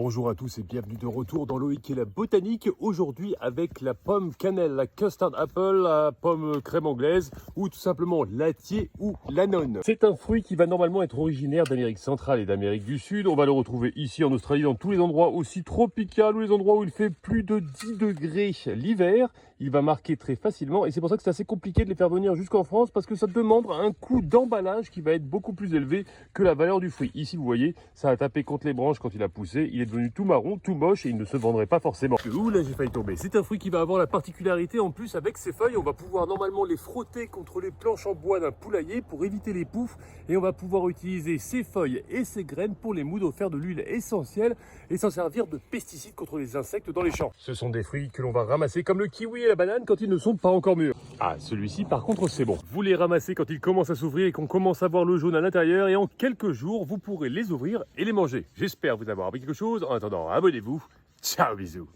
Bonjour à tous et bienvenue de retour dans Loïc et la botanique. Aujourd'hui avec la pomme cannelle, la custard apple, la pomme crème anglaise ou tout simplement l'atier ou l'annone. C'est un fruit qui va normalement être originaire d'Amérique centrale et d'Amérique du Sud. On va le retrouver ici en Australie dans tous les endroits aussi tropicaux ou les endroits où il fait plus de 10 degrés l'hiver. Il va marquer très facilement et c'est pour ça que c'est assez compliqué de les faire venir jusqu'en France parce que ça demande un coût d'emballage qui va être beaucoup plus élevé que la valeur du fruit. Ici vous voyez, ça a tapé contre les branches quand il a poussé. Il est devenu tout marron, tout moche et il ne se vendrait pas forcément. Ouh là j'ai failli tomber. C'est un fruit qui va avoir la particularité en plus avec ses feuilles, on va pouvoir normalement les frotter contre les planches en bois d'un poulailler pour éviter les poufs et on va pouvoir utiliser ses feuilles et ses graines pour les moudre, faire de l'huile essentielle et s'en servir de pesticides contre les insectes dans les champs. Ce sont des fruits que l'on va ramasser comme le kiwi et la banane quand ils ne sont pas encore mûrs. Ah, celui-ci par contre c'est bon. Vous les ramassez quand ils commencent à s'ouvrir et qu'on commence à voir le jaune à l'intérieur et en quelques jours vous pourrez les ouvrir et les manger. J'espère vous avoir appris quelque chose. En attendant, abonnez-vous. Ciao, bisous.